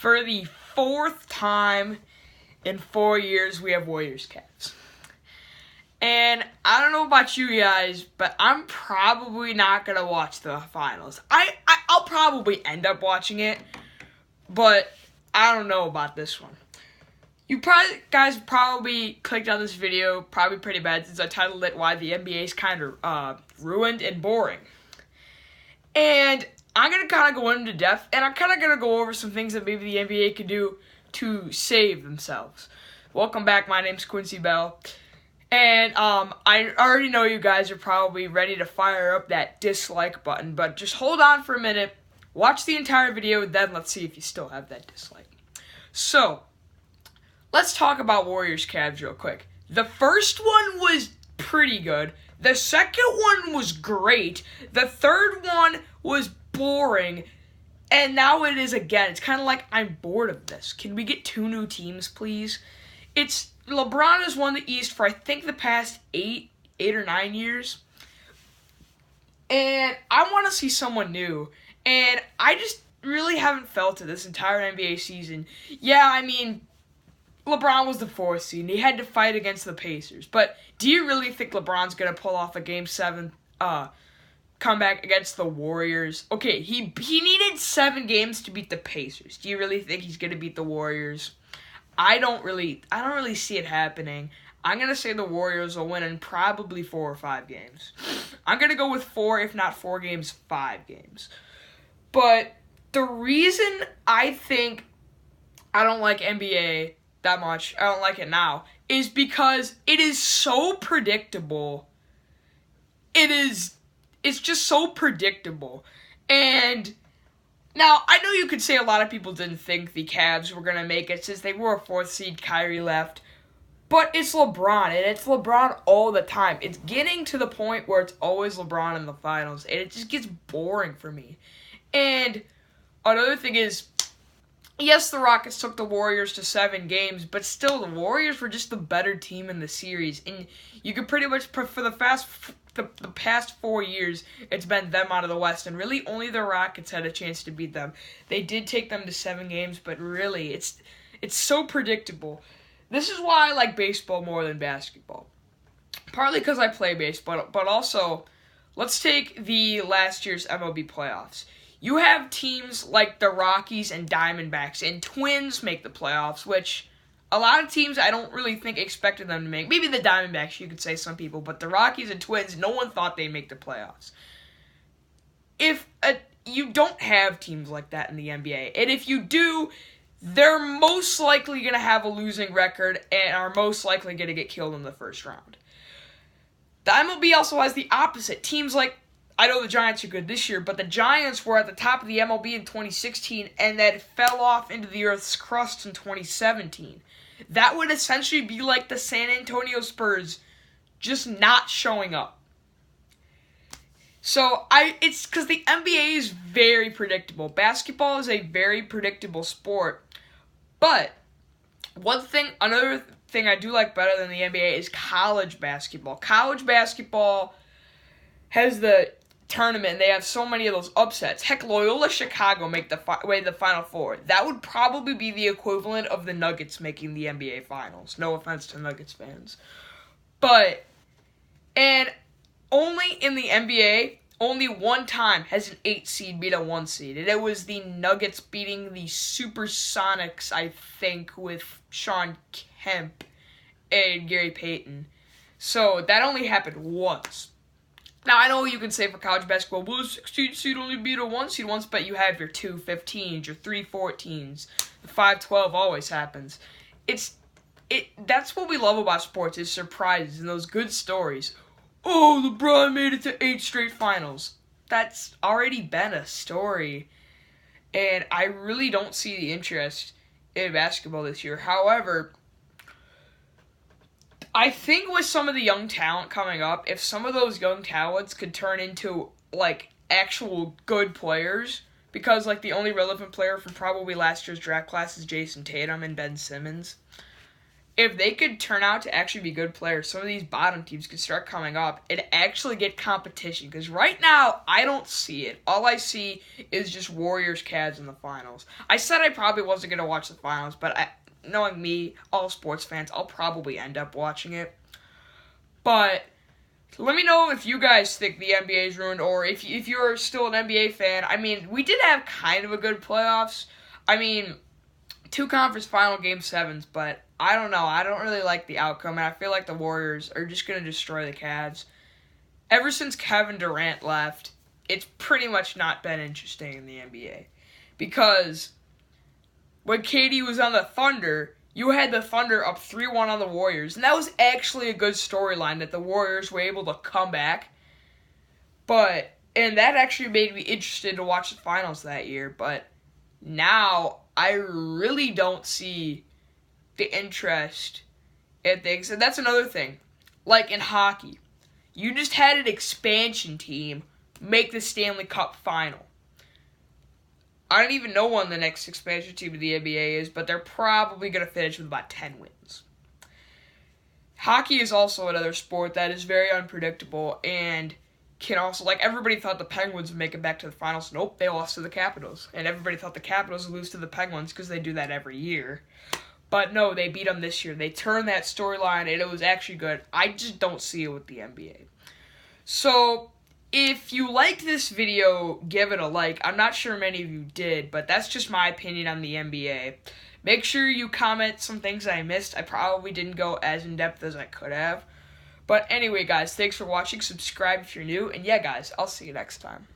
For the fourth time in 4 years, we have Warriors-Cavs. And I don't know about you guys, but I'm probably not going to watch the finals. I'll probably end up watching it, but I don't know about this one. You guys probably clicked on this video, probably pretty bad, since I titled it Why the NBA is kind of ruined and boring. And I'm going to kind of go into depth, and I'm kind of going to go over some things that maybe the NBA could do to save themselves. Welcome back, my name's Quincy Bell. And I already know you guys are probably ready to fire up that dislike button, but just hold on for a minute, watch the entire video, then let's see if you still have that dislike. So, let's talk about Warriors-Cavs real quick. The first one was pretty good. The second one was great. The third one was boring. And now it is again. It's kind of like, I'm bored of this. Can we get 2 new teams, please? LeBron has won the East for, I think, the past 8 or 9 years. And I want to see someone new. And I just really haven't felt it this entire NBA season. Yeah, I mean, LeBron was the 4th seed, and he had to fight against the Pacers. But do you really think LeBron's going to pull off a Game 7 comeback against the Warriors? Okay, he needed 7 games to beat the Pacers. Do you really think he's going to beat the Warriors? I don't really see it happening. I'm going to say the Warriors will win in probably 4 or 5 games. I'm going to go with 4, if not 4 games, 5 games. But the reason I think I don't like NBA that much, I don't like it now, is because it is so predictable. It's just so predictable. And now, I know you could say a lot of people didn't think the Cavs were going to make it since they were a 4th seed, Kyrie left. But it's LeBron, and it's LeBron all the time. It's getting to the point where it's always LeBron in the finals, and it just gets boring for me. And another thing is, yes, the Rockets took the Warriors to 7 games, but still, the Warriors were just the better team in the series. And you could pretty much, for the past 4 years, it's been them out of the West, and really only the Rockets had a chance to beat them. They did take them to 7 games, but really, it's so predictable. This is why I like baseball more than basketball. Partly because I play baseball, but also, let's take the last year's MLB playoffs. You have teams like the Rockies and Diamondbacks, and Twins make the playoffs, which a lot of teams I don't really think expected them to make. Maybe the Diamondbacks, you could say, some people, but the Rockies and Twins, no one thought they'd make the playoffs. You don't have teams like that in the NBA, and if you do, they're most likely going to have a losing record and are most likely going to get killed in the first round. The MLB also has the opposite. Teams like, I know the Giants are good this year, but the Giants were at the top of the MLB in 2016 and then fell off into the Earth's crust in 2017. That would essentially be like the San Antonio Spurs just not showing up. So, it's because the NBA is very predictable. Basketball is a very predictable sport. But, another thing I do like better than the NBA is college basketball. College basketball has the tournament, and they have so many of those upsets. Heck, Loyola Chicago made the Final Four. That would probably be the equivalent of the Nuggets making the NBA Finals. No offense to Nuggets fans. And only in the NBA, only one time has an 8 seed beat a 1 seed. And it was the Nuggets beating the Supersonics, I think, with Sean Kemp and Gary Payton. So that only happened once. Now, I know you can say for college basketball, well, the 16 seed only beat a 1 seed once, but you have your 2 15s, your 3 14s. The 5 12 always happens. That's what we love about sports, is surprises and those good stories. Oh, LeBron made it to 8 straight finals. That's already been a story. And I really don't see the interest in basketball this year. However, I think with some of the young talent coming up, if some of those young talents could turn into, actual good players, because, the only relevant player from probably last year's draft class is Jason Tatum and Ben Simmons, if they could turn out to actually be good players, some of these bottom teams could start coming up and actually get competition. Because right now, I don't see it. All I see is just Warriors Cavs in the finals. I said I probably wasn't going to watch the finals, but knowing me, all sports fans, I'll probably end up watching it. But let me know if you guys think the NBA is ruined, or if you're still an NBA fan. I mean, we did have kind of a good playoffs. I mean, 2 conference final game 7s, but I don't know. I don't really like the outcome, and I feel like the Warriors are just going to destroy the Cavs. Ever since Kevin Durant left, it's pretty much not been interesting in the NBA. Because when KD was on the Thunder, you had the Thunder up 3-1 on the Warriors, and that was actually a good storyline that the Warriors were able to come back. And that actually made me interested to watch the finals that year, but now I really don't see the interest in things. And that's another thing. Like in hockey, you just had an expansion team make the Stanley Cup final. I don't even know when the next expansion team of the NBA is, but they're probably going to finish with about 10 wins. Hockey is also another sport that is very unpredictable and can also, like, everybody thought the Penguins would make it back to the finals. Nope, they lost to the Capitals. And everybody thought the Capitals would lose to the Penguins because they do that every year. But no, they beat them this year. They turned that storyline, and it was actually good. I just don't see it with the NBA. So, if you liked this video, give it a like. I'm not sure many of you did, but that's just my opinion on the NBA. Make sure you comment some things I missed. I probably didn't go as in-depth as I could have. But anyway, guys, thanks for watching. Subscribe if you're new. And yeah, guys, I'll see you next time.